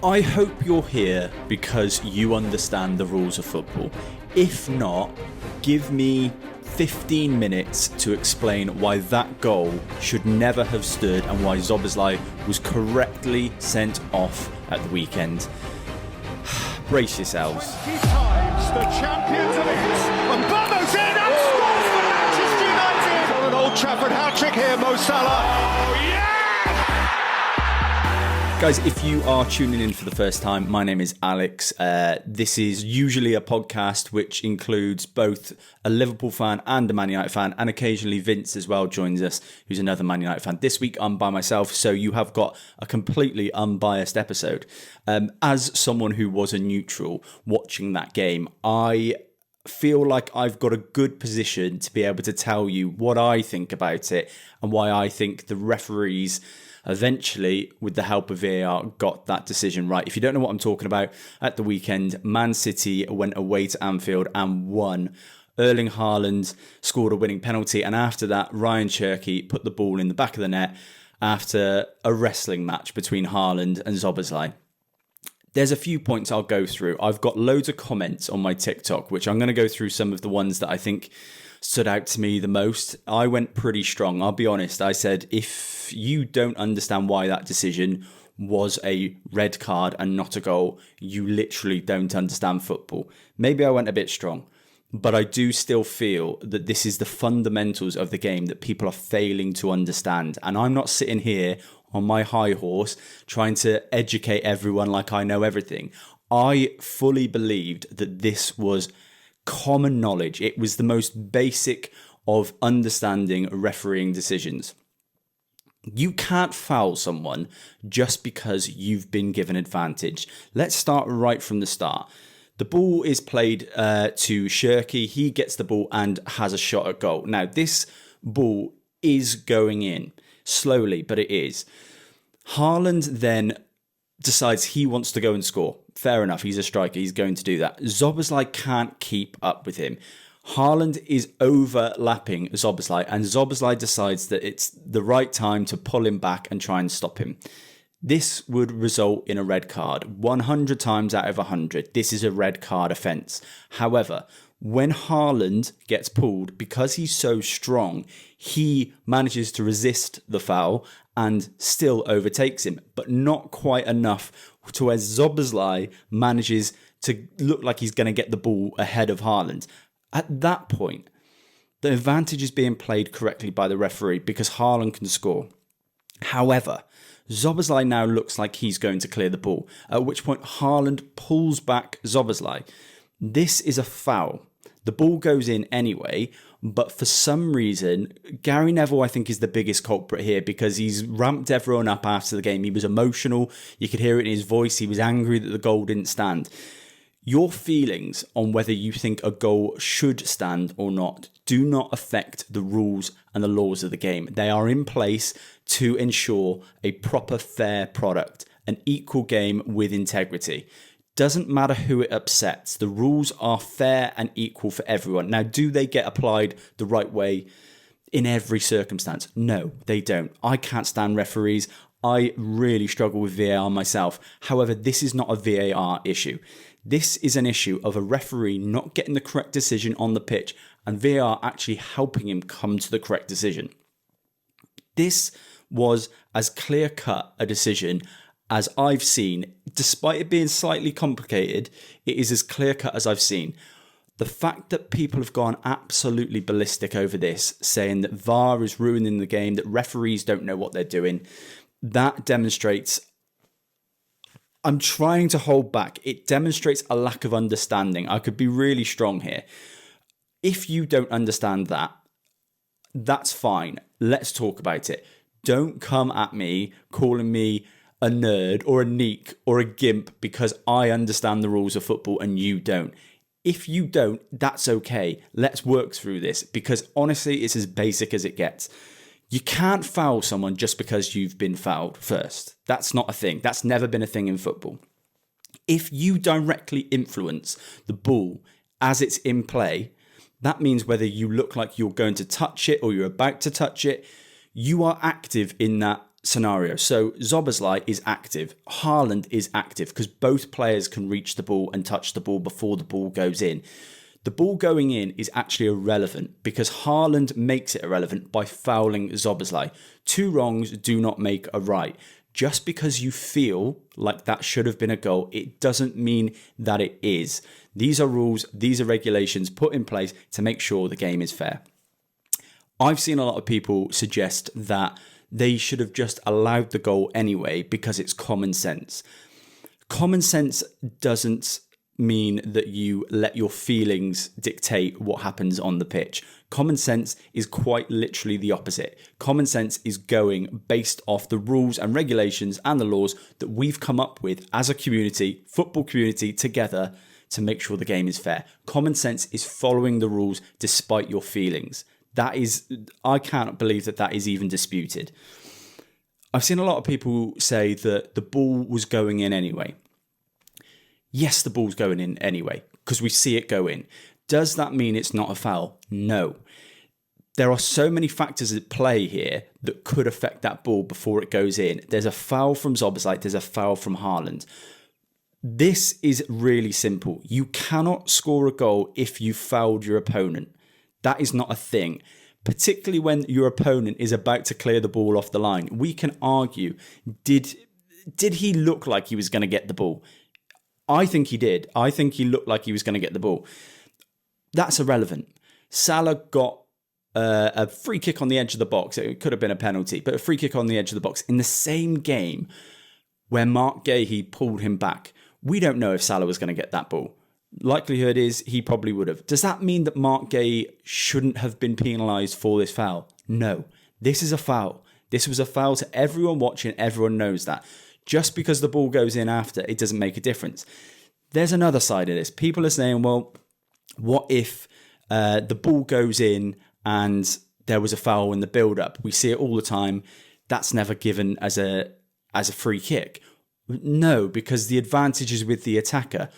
I hope you're here because you understand the rules of football. If not, give me 15 minutes to explain why that goal should never have stood and why Szoboszlai was correctly sent off at the weekend. Brace yourselves. 20 times the champions of it. And Bono's in and scores for Manchester United. On an Old Trafford hat-trick here, Mo Salah. Oh, yeah! Guys, if you are tuning in for the first time, my name is Alex. This is usually a podcast which includes both a Liverpool fan and a Man United fan, and occasionally Vince as well joins us, who's another Man United fan. This week I'm by myself, so you have got a completely unbiased episode. As someone who was a neutral watching that game, I feel like I've got a good position to be able to tell you what I think about it and why I think the referees eventually, with the help of VAR, got that decision right. If you don't know what I'm talking about, at the weekend, Man City went away to Anfield and won. Erling Haaland scored a winning penalty, and after that, Ryan Cherky put the ball in the back of the net after a wrestling match between Haaland and Szoboszlai. There's a few points I'll go through. I've got loads of comments on my TikTok, which I'm going to go through some of the ones that I think stood out to me the most. I went pretty strong. I'll be honest. I said, if you don't understand why that decision was a red card and not a goal, you literally don't understand football. Maybe I went a bit strong, but I do still feel that this is the fundamentals of the game that people are failing to understand. And I'm not sitting here on my high horse trying to educate everyone like I know everything. I fully believed that this was common knowledge. It was the most basic of understanding refereeing decisions. You can't foul someone just because you've been given advantage. Let's start right from the start. The ball is played to Cherky. He gets the ball and has a shot at goal. Now, this ball is going in slowly, but it is. Haaland then decides he wants to go and score. Fair enough, he's a striker, he's going to do that. Szoboszlai can't keep up with him. Haaland is overlapping Szoboszlai, and Szoboszlai decides that it's the right time to pull him back and try and stop him. This would result in a red card. 100 times out of 100, this is a red card offence. However, when Haaland gets pulled, because he's so strong, he manages to resist the foul and still overtakes him, but not quite enough to where Szoboszlai manages to look like he's going to get the ball ahead of Haaland. At that point, the advantage is being played correctly by the referee because Haaland can score. However, Szoboszlai now looks like he's going to clear the ball, at which point Haaland pulls back Szoboszlai. This is a foul. The ball goes in anyway, but for some reason, Gary Neville, I think, is the biggest culprit here because he's ramped everyone up after the game. He was emotional. You could hear it in his voice. He was angry that the goal didn't stand. Your feelings on whether you think a goal should stand or not do not affect the rules and the laws of the game. They are in place to ensure a proper, fair product, an equal game with integrity. Doesn't matter who it upsets. The rules are fair and equal for everyone. Now, do they get applied the right way in every circumstance? No, they don't. I can't stand referees. I really struggle with VAR myself. However, this is not a VAR issue. This is an issue of a referee not getting the correct decision on the pitch and VAR actually helping him come to the correct decision. This was as clear-cut a decision as I've seen. Despite it being slightly complicated, it is as clear-cut as I've seen. The fact that people have gone absolutely ballistic over this, saying that VAR is ruining the game, that referees don't know what they're doing, that demonstrates, I'm trying to hold back, it demonstrates a lack of understanding. I could be really strong here. If you don't understand that, that's fine. Let's talk about it. Don't come at me calling me a nerd or a neek or a gimp because I understand the rules of football and you don't. If you don't, that's okay. Let's work through this because honestly, it's as basic as it gets. You can't foul someone just because you've been fouled first. That's not a thing. That's never been a thing in football. If you directly influence the ball as it's in play, that means whether you look like you're going to touch it or you're about to touch it, you are active in that scenario. So Szoboszlai is active. Haaland is active because both players can reach the ball and touch the ball before the ball goes in. The ball going in is actually irrelevant because Haaland makes it irrelevant by fouling Szoboszlai. Two wrongs do not make a right. Just because you feel like that should have been a goal, it doesn't mean that it is. These are rules, these are regulations put in place to make sure the game is fair. I've seen a lot of people suggest that they should have just allowed the goal anyway because it's common sense. Common sense doesn't mean that you let your feelings dictate what happens on the pitch. Common sense is quite literally the opposite. Common sense is going based off the rules and regulations and the laws that we've come up with as a community, football community, together to make sure the game is fair. Common sense is following the rules despite your feelings. I can't believe that is even disputed. I've seen a lot of people say that the ball was going in anyway. Yes, the ball's going in anyway, because we see it go in. Does that mean it's not a foul? No. There are so many factors at play here that could affect that ball before it goes in. There's a foul from Szoboszlai, there's a foul from Haaland. This is really simple. You cannot score a goal if you fouled your opponent. That is not a thing, particularly when your opponent is about to clear the ball off the line. We can argue, did he look like he was going to get the ball? I think he did. I think he looked like he was going to get the ball. That's irrelevant. Salah got a free kick on the edge of the box. It could have been a penalty, but a free kick on the edge of the box in the same game where Mark Gahey pulled him back. We don't know if Salah was going to get that ball. Likelihood is he probably would have. Does that mean that Mark Gahey shouldn't have been penalised for this foul? No. This is a foul. This was a foul to everyone watching. Everyone knows that. Just because the ball goes in after, it doesn't make a difference. There's another side of this. People are saying, well, what if the ball goes in and there was a foul in the build-up? We see it all the time. That's never given as a free kick. No, because the advantage is with the attacker.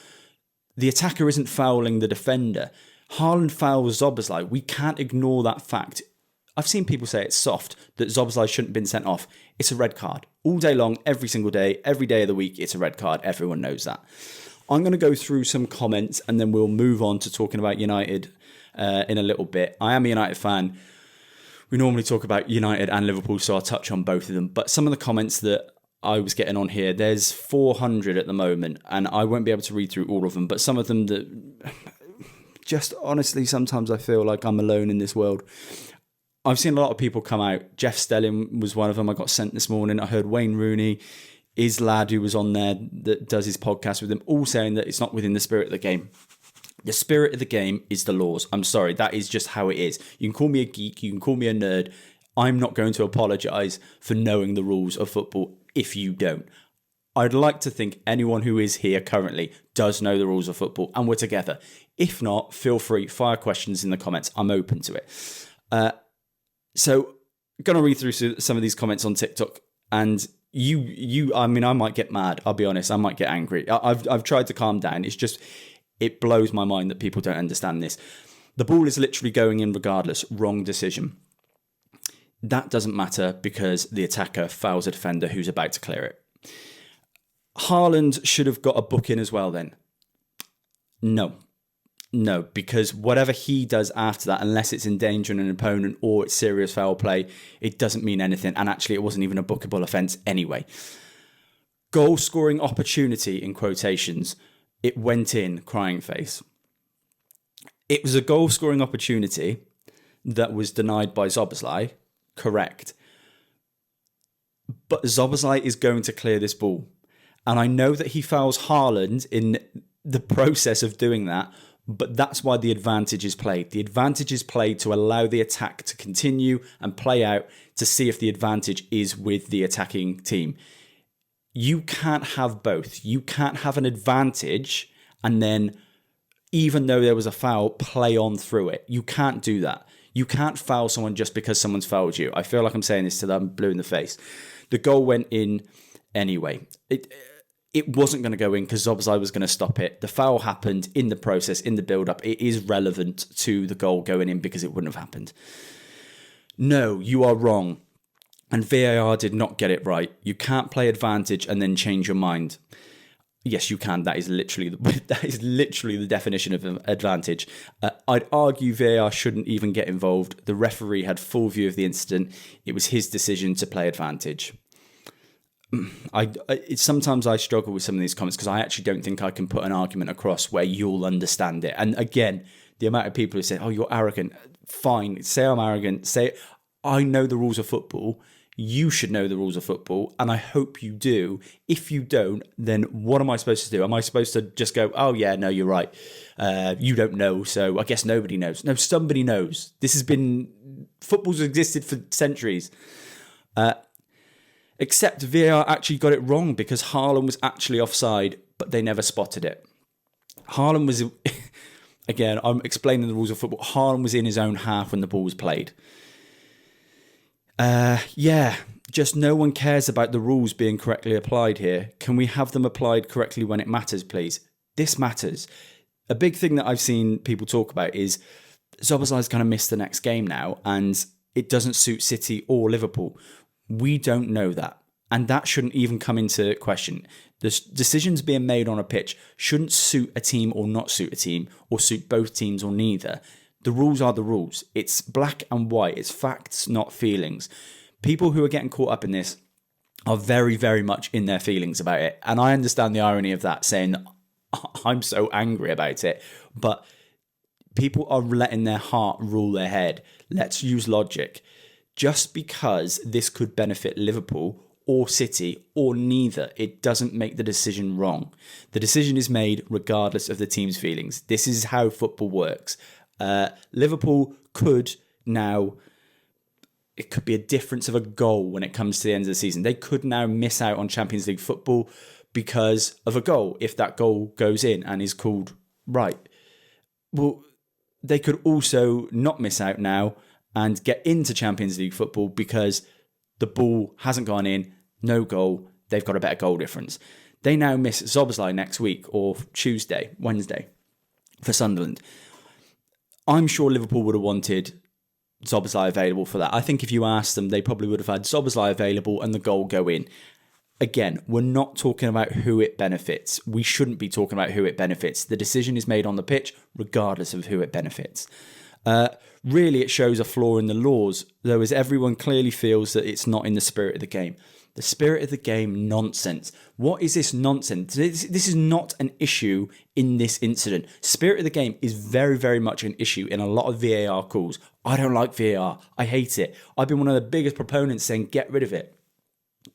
The attacker isn't fouling the defender. Haaland fouls Szoboszlai. We can't ignore that fact. I've seen people say it's soft, that Szoboszlai shouldn't have been sent off. It's a red card. All day long, every single day, every day of the week, it's a red card. Everyone knows that. I'm going to go through some comments and then we'll move on to talking about United in a little bit. I am a United fan. We normally talk about United and Liverpool, so I'll touch on both of them. But some of the comments that I was getting on here, there's 400 at the moment, and I won't be able to read through all of them, but some of them that just honestly, sometimes I feel like I'm alone in this world. I've seen a lot of people come out. Jeff Stelling was one of them I got sent this morning. I heard Wayne Rooney, his lad who was on there that does his podcast with him, all saying that it's not within the spirit of the game. The spirit of the game is the laws. I'm sorry, that is just how it is. You can call me a geek, you can call me a nerd. I'm not going to apologise for knowing the rules of football if you don't. I'd like to think anyone who is here currently does know the rules of football and we're together. If not, feel free, fire questions in the comments. I'm open to it. So I'm going to read through some of these comments on TikTok, and I might get mad. I'll be honest. I might get angry. I've tried to calm down. It's just, it blows my mind that people don't understand this. The ball is literally going in regardless. Wrong decision. That doesn't matter because the attacker fouls a defender who's about to clear it. Haaland should have got a booking as well then. No, because whatever he does after that, unless it's endangering an opponent or it's serious foul play, it doesn't mean anything. And actually, it wasn't even a bookable offence anyway. Goal scoring opportunity, in quotations, it went in, crying face. It was a goal scoring opportunity that was denied by Szoboszlai, correct. But Szoboszlai is going to clear this ball. And I know that he fouls Haaland in the process of doing that, but that's why the advantage is played. The advantage is played to allow the attack to continue and play out to see if the advantage is with the attacking team. You can't have both. You can't have an advantage and then, even though there was a foul, play on through it. You can't do that. You can't foul someone just because someone's fouled you. I feel like I'm saying this to them blue in the face. The goal went in anyway. It wasn't going to go in because Szoboszlai was going to stop it. The foul happened in the process, in the build-up. It is relevant to the goal going in because it wouldn't have happened. No, you are wrong. And VAR did not get it right. You can't play advantage and then change your mind. Yes, you can. That is literally the definition of advantage. I'd argue VAR shouldn't even get involved. The referee had full view of the incident. It was his decision to play advantage. Sometimes I struggle with some of these comments because I actually don't think I can put an argument across where you'll understand it. And again, the amount of people who say, "Oh, you're arrogant." Fine, say I'm arrogant. Say I know the rules of football. You should know the rules of football, and I hope you do. If you don't, then what am I supposed to do? Am I supposed to just go, "Oh yeah, no, you're right. You don't know, so I guess nobody knows." No, somebody knows. Football's existed for centuries. Except VAR actually got it wrong because Haaland was actually offside, but they never spotted it. Haaland was, again, I'm explaining the rules of football. Haaland was in his own half when the ball was played. Just no one cares about the rules being correctly applied here. Can we have them applied correctly when it matters, please? This matters. A big thing that I've seen people talk about is Szoboszlai's going to miss the next game now, and it doesn't suit City or Liverpool. We don't know that, and that shouldn't even come into question. The decisions being made on a pitch shouldn't suit a team or not suit a team, or suit both teams or neither. The rules are the rules. It's black and white. It's facts, not feelings. People who are getting caught up in this are very, very much in their feelings about it. And I understand the irony of that, saying that I'm so angry about it. But people are letting their heart rule their head. Let's use logic. Just because this could benefit Liverpool or City or neither, it doesn't make the decision wrong. The decision is made regardless of the team's feelings. This is how football works. Liverpool could now, it could be a difference of a goal when it comes to the end of the season. They could now miss out on Champions League football because of a goal, if that goal goes in and is called right. Well, they could also not miss out now and get into Champions League football because the ball hasn't gone in, no goal, they've got a better goal difference. They now miss Szoboszlai next week or Wednesday for Sunderland. I'm sure Liverpool would have wanted Szoboszlai available for that. I think if you asked them, they probably would have had Szoboszlai available and the goal go in. Again, we're not talking about who it benefits. We shouldn't be talking about who it benefits. The decision is made on the pitch, regardless of who it benefits. Really, it shows a flaw in the laws, though, as everyone clearly feels that it's not in the spirit of the game. The spirit of the game, nonsense. What is this nonsense? This is not an issue in this incident. Spirit of the game is very, very much an issue in a lot of VAR calls. I don't like VAR. I hate it. I've been one of the biggest proponents saying get rid of it.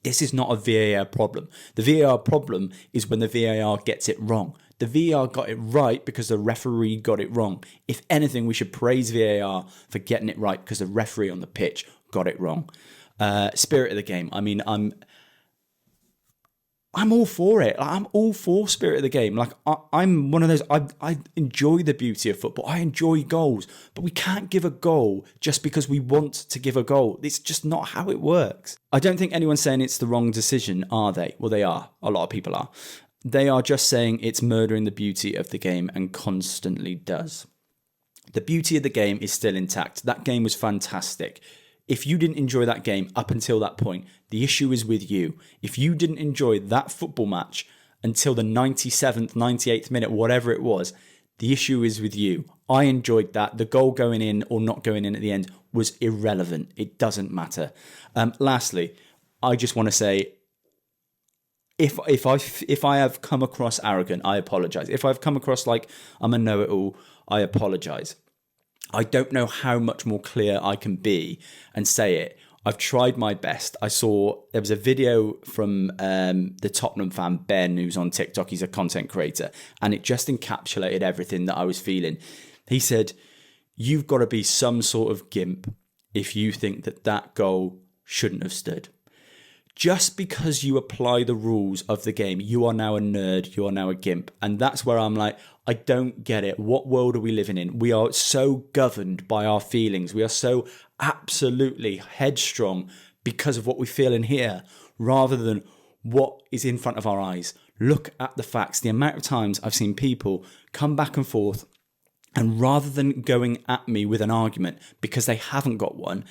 This is not a VAR problem. The VAR problem is when the VAR gets it wrong. The VAR got it right because the referee got it wrong. If anything, we should praise VAR for getting it right because the referee on the pitch got it wrong. Spirit of the game. I mean, I'm all for it. I'm all for spirit of the game. Like I'm one of those. I enjoy the beauty of football. I enjoy goals, but we can't give a goal just because we want to give a goal. It's just not how it works. I don't think anyone's saying it's the wrong decision, are they? Well, they are. A lot of people are. They are just saying it's murdering the beauty of the game and constantly does. The beauty of the game is still intact. That game was fantastic. If you didn't enjoy that game up until that point, the issue is with you. If you didn't enjoy that football match until the 97th, 98th minute, whatever it was, the issue is with you. I enjoyed that. The goal going in or not going in at the end was irrelevant. It doesn't matter. Lastly, I just want to say, if I have come across arrogant, I apologise. If I've come across like I'm a know-it-all, I apologise. I don't know how much more clear I can be and say it. I've tried my best. There was a video from the Tottenham fan, Ben, who's on TikTok. He's a content creator. And it just encapsulated everything that I was feeling. He said, you've got to be some sort of gimp if you think that goal shouldn't have stood. Just because you apply the rules of the game, you are now a nerd, you are now a gimp. And that's where I'm like, I don't get it. What world are we living in? We are so governed by our feelings. We are so absolutely headstrong because of what we feel in here, rather than what is in front of our eyes. Look at the facts. The amount of times I've seen people come back and forth, and rather than going at me with an argument because they haven't got one,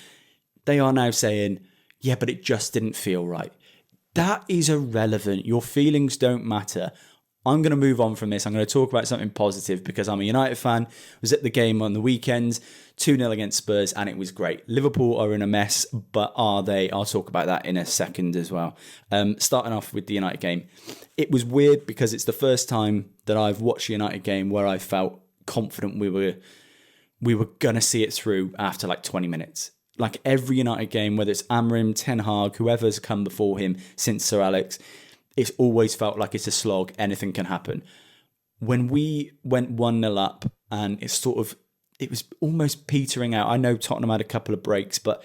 they are now saying, yeah, but it just didn't feel right. That is irrelevant. Your feelings don't matter. I'm going to move on from this. I'm going to talk about something positive because I'm a United fan. I was at the game on the weekend, 2-0 against Spurs, and it was great. Liverpool are in a mess, but are they? I'll talk about that in a second as well. Starting off with the United game. It was weird because it's the first time that I've watched a United game where I felt confident we were going to see it through after like 20 minutes. Like every United game, whether it's Amorim, Ten Hag, whoever's come before him since Sir Alex, it's always felt like it's a slog. Anything can happen. When we went 1-0 up and it was almost petering out. I know Tottenham had a couple of breaks, but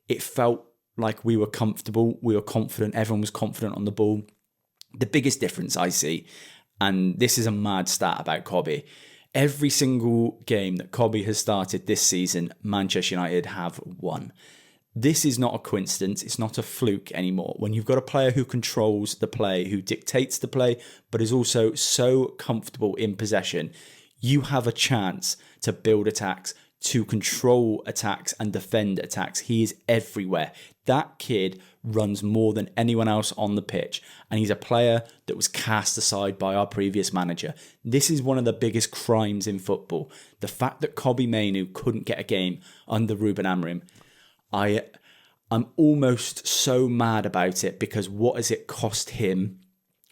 it felt like we were comfortable. We were confident. Everyone was confident on the ball. The biggest difference I see, and this is a mad stat about Cobby, every single game that Cobby has started this season, Manchester United have won. This is not a coincidence. It's not a fluke anymore. When you've got a player who controls the play, who dictates the play, but is also so comfortable in possession, you have a chance to build attacks, to control attacks and defend attacks. He is everywhere. That kid runs more than anyone else on the pitch, and he's a player that was cast aside by our previous manager. This is one of the biggest crimes in football. The fact that Kobbie Mainoo couldn't get a game under Ruben Amorim. I'm almost so mad about it because what has it cost him?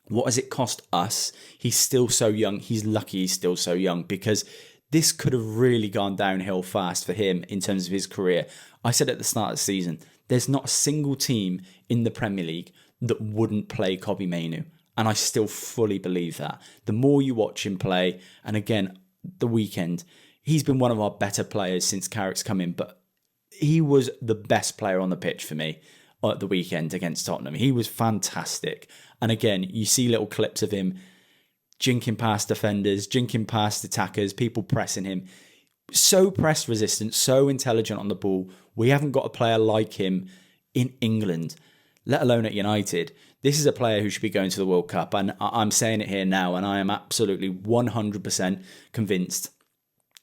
What has it cost us? He's still so young. He's lucky he's still so young because this could have really gone downhill fast for him in terms of his career. I said at the start of the season, there's not a single team in the Premier League that wouldn't play Kobbie Mainoo. And I still fully believe that. The more you watch him play, and again, the weekend, he's been one of our better players since Carrick's come in, but he was the best player on the pitch for me at the weekend against Tottenham. He was fantastic. And again, you see little clips of him jinking past defenders, jinking past attackers, people pressing him. So press resistant, so intelligent on the ball. We haven't got a player like him in England, let alone at United. This is a player who should be going to the World Cup. And I'm saying it here now, and I am absolutely 100% convinced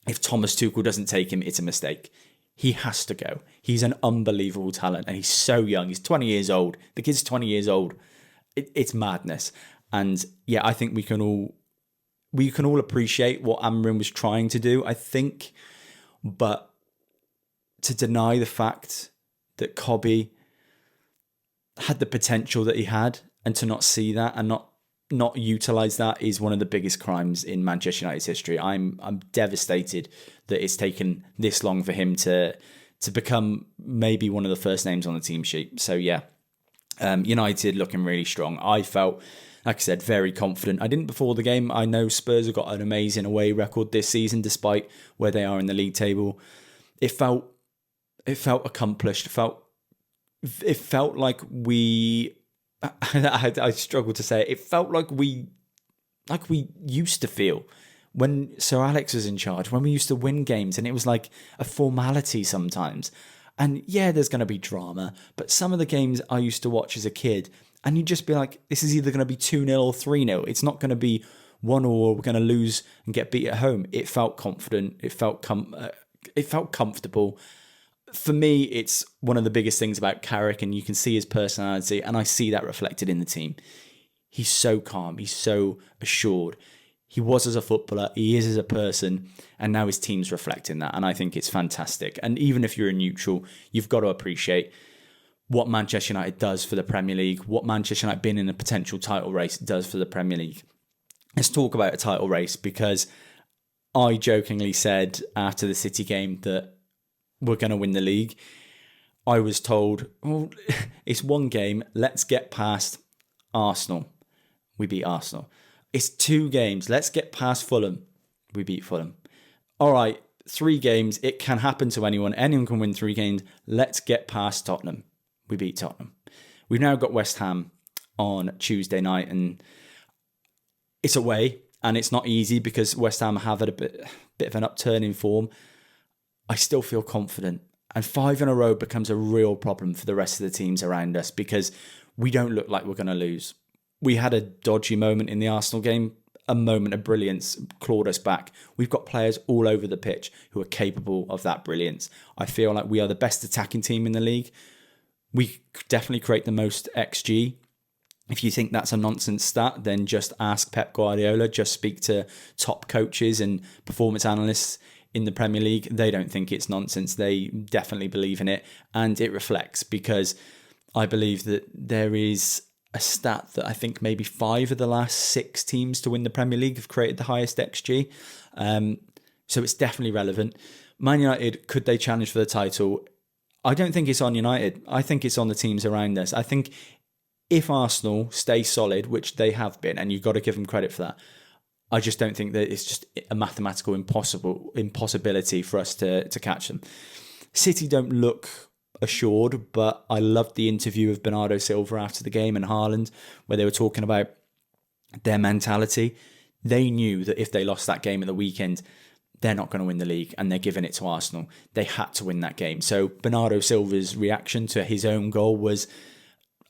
if Thomas Tuchel doesn't take him, it's a mistake. He has to go. He's an unbelievable talent and he's so young. He's 20 years old. The kid's 20 years old. It's madness. And yeah, I think we can all appreciate what Amorim was trying to do, I think. But to deny the fact that Kobbie had the potential that he had and to not see that and not utilise that is one of the biggest crimes in Manchester United's history. I'm devastated that it's taken this long for him to become maybe one of the first names on the team sheet. So yeah, United looking really strong. I felt, like I said, very confident. I didn't before the game. I know Spurs have got an amazing away record this season, despite where they are in the league table. It felt accomplished. It felt like we. I struggle to say it. It felt like we used to feel when Sir Alex was in charge, when we used to win games, and it was like a formality sometimes. And yeah, there's going to be drama, but some of the games I used to watch as a kid, and you'd just be like, this is either going to be 2-0 or 3-0. It's not going to be 1-0 or we're going to lose and get beat at home. It felt confident. It felt comfortable. For me, it's one of the biggest things about Carrick, and you can see his personality, and I see that reflected in the team. He's so calm. He's so assured. He was as a footballer. He is as a person, and now his team's reflecting that, and I think it's fantastic. And even if you're a neutral, you've got to appreciate what Manchester United does for the Premier League, what Manchester United being in a potential title race does for the Premier League. Let's talk about a title race, because I jokingly said after the City game that we're going to win the league. I was told, well, it's one game. Let's get past Arsenal. We beat Arsenal. It's 2 games. Let's get past Fulham. We beat Fulham. All right, 3 games. It can happen to anyone. Anyone can win 3 games. Let's get past Tottenham. We beat Tottenham. We've now got West Ham on Tuesday night, and it's away, and it's not easy because West Ham have had a bit of an upturn in form. I still feel confident. And 5 in a row becomes a real problem for the rest of the teams around us because we don't look like we're going to lose. We had a dodgy moment in the Arsenal game, a moment of brilliance, clawed us back. We've got players all over the pitch who are capable of that brilliance. I feel like we are the best attacking team in the league. We definitely create the most XG. If you think that's a nonsense stat, then just ask Pep Guardiola, just speak to top coaches and performance analysts in the Premier League. They don't think it's nonsense. They definitely believe in it, and it reflects, because I believe that there is a stat that I think maybe 5 of the last 6 teams to win the Premier League have created the highest XG. So it's definitely relevant. Man United, could they challenge for the title? I don't think it's on United. I think it's on the teams around us. I think if Arsenal stay solid, which they have been, and you've got to give them credit for that, I just don't think that it's just a mathematical impossibility for us to catch them. City don't look assured, but I loved the interview of Bernardo Silva after the game and Haaland, where they were talking about their mentality. They knew that if they lost that game at the weekend, they're not going to win the league, and they're giving it to Arsenal. They had to win that game. So Bernardo Silva's reaction to his own goal was,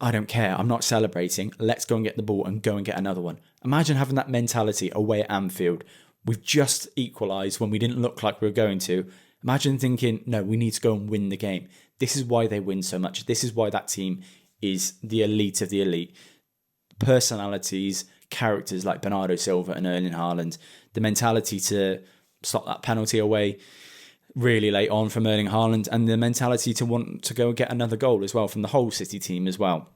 I don't care, I'm not celebrating, let's go and get the ball and go and get another one. Imagine having that mentality away at Anfield. We've just equalised when we didn't look like we were going to. Imagine thinking, no, we need to go and win the game. This is why they win so much. This is why that team is the elite of the elite. Personalities, characters like Bernardo Silva and Erling Haaland, the mentality to slot that penalty away really late on from Erling Haaland, and the mentality to want to go and get another goal as well from the whole City team as well.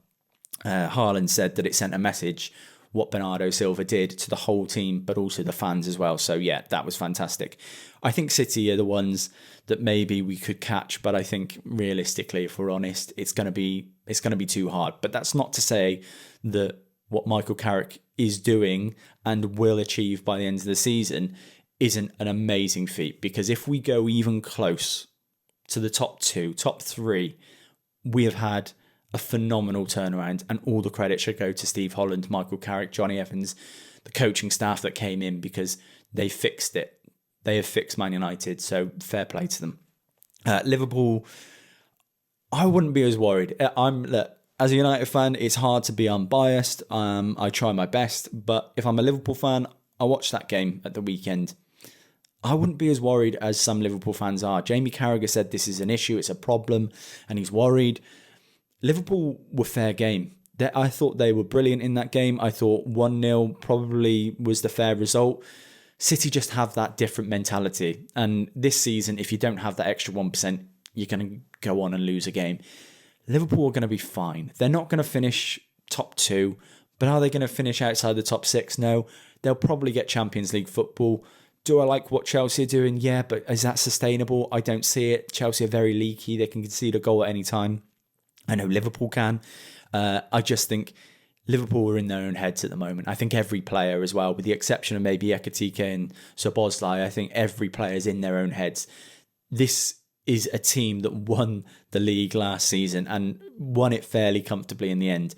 Haaland said that it sent a message, what Bernardo Silva did, to the whole team, but also the fans as well. So yeah, that was fantastic. I think City are the ones that maybe we could catch, but I think realistically, if we're honest, it's going to be too hard. But that's not to say that what Michael Carrick is doing and will achieve by the end of the season isn't an amazing feat, because if we go even close to the top 2, top 3, we have had a phenomenal turnaround, and all the credit should go to Steve Holland, Michael Carrick, Johnny Evans, the coaching staff that came in, because they fixed it. They have fixed Man United, so fair play to them. Liverpool, I wouldn't be as worried. Look, as a United fan, it's hard to be unbiased. I try my best, but if I'm a Liverpool fan, I watched that game at the weekend. I wouldn't be as worried as some Liverpool fans are. Jamie Carragher said this is an issue, it's a problem, and he's worried. Liverpool were fair game. I thought they were brilliant in that game. I thought 1-0 probably was the fair result. City just have that different mentality. And this season, if you don't have that extra 1%, you're going to go on and lose a game. Liverpool are going to be fine. They're not going to finish top 2, but are they going to finish outside the top 6? No. They'll probably get Champions League football. Do I like what Chelsea are doing? Yeah, but is that sustainable? I don't see it. Chelsea are very leaky. They can concede a goal at any time. I know Liverpool can. I just think Liverpool are in their own heads at the moment. I think every player as well, with the exception of maybe Ekatike and Szoboszlai, I think every player is in their own heads. This is a team that won the league last season and won it fairly comfortably in the end.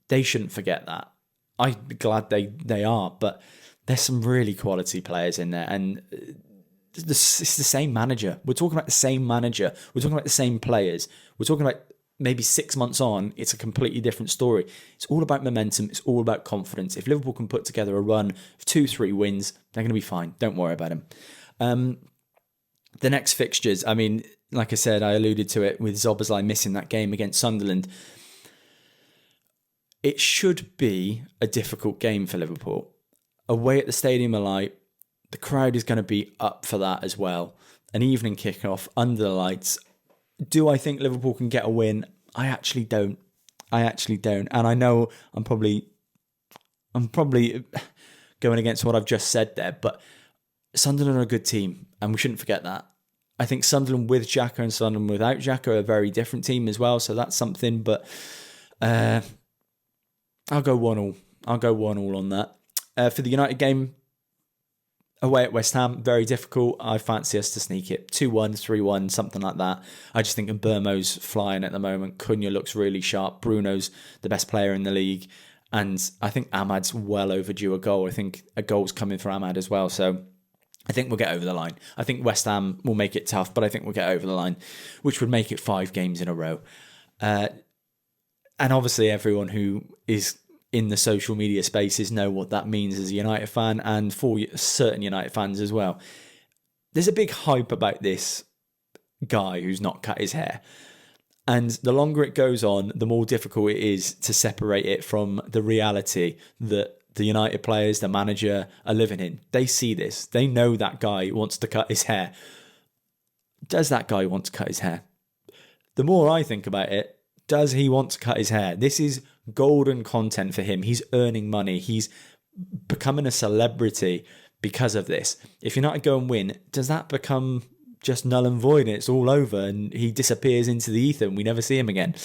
They shouldn't forget that. I'm glad they are, but there's some really quality players in there, and it's the same manager. We're talking about the same manager. We're talking about the same players. We're talking about maybe 6 months on, it's a completely different story. It's all about momentum. It's all about confidence. If Liverpool can put together a run of 2-3 wins, they're going to be fine. Don't worry about them. The next fixtures, I mean, like I said, I alluded to it with Szoboszlai missing that game against Sunderland. It should be a difficult game for Liverpool. Away at the Stadium of Light, the crowd is going to be up for that as well. An evening kickoff under the lights. Do I think Liverpool can get a win? I actually don't. And I know I'm probably going against what I've just said there, but Sunderland are a good team, and we shouldn't forget that. I think Sunderland with Xhaka and Sunderland without Xhaka are a very different team as well, so that's something, but I'll go 1-1. I'll go 1-1 on that. For the United game, away at West Ham, very difficult. I fancy us to sneak it. 2-1, 3-1, something like that. I just think Mbermo's flying at the moment. Cunha looks really sharp. Bruno's the best player in the league. And I think Ahmad's well overdue a goal. I think a goal's coming for Ahmad as well. So I think we'll get over the line. I think West Ham will make it tough, but I think we'll get over the line, which would make it 5 games in a row. And obviously everyone who is in the social media spaces know what that means as a United fan, and for certain United fans as well. There's a big hype about this guy who's not cut his hair. And the longer it goes on, the more difficult it is to separate it from the reality that the United players, the manager are living in. They see this. They know that guy wants to cut his hair. Does that guy want to cut his hair? The more I think about it, does he want to cut his hair? This is golden content for him. He's earning money. He's becoming a celebrity because of this. If United go and win, does that become just null and void and it's all over and he disappears into the ether and we never see him again?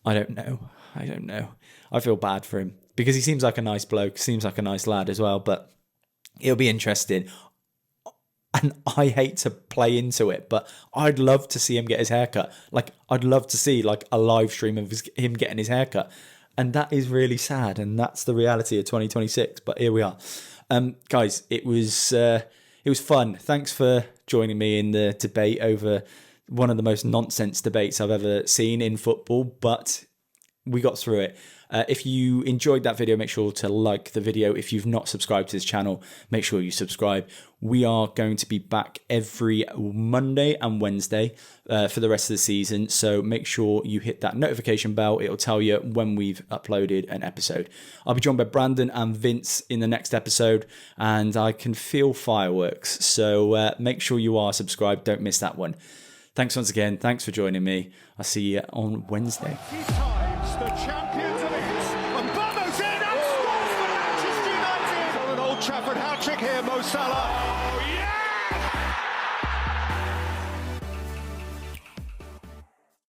I don't know. I feel bad for him because he seems like a nice bloke, seems like a nice lad as well, but it'll be interesting. And I hate to play into it, but I'd love to see him get his haircut. Like, I'd love to see like a live stream of him getting his haircut. And that is really sad. And that's the reality of 2026. But here we are. Guys, it was fun. Thanks for joining me in the debate over one of the most nonsense debates I've ever seen in football. But we got through it. If you enjoyed that video, make sure to like the video. If you've not subscribed to this channel, make sure you subscribe. We are going to be back every Monday and Wednesday for the rest of the season. So make sure you hit that notification bell. It'll tell you when we've uploaded an episode. I'll be joined by Brandon and Vince in the next episode, and I can feel fireworks. So make sure you are subscribed. Don't miss that one. Thanks once again. Thanks for joining me. I'll see you on Wednesday. The champions of it. And Bono's in and scores for Manchester United. On an Old Trafford hat-trick here, Mo Salah. Oh, yeah!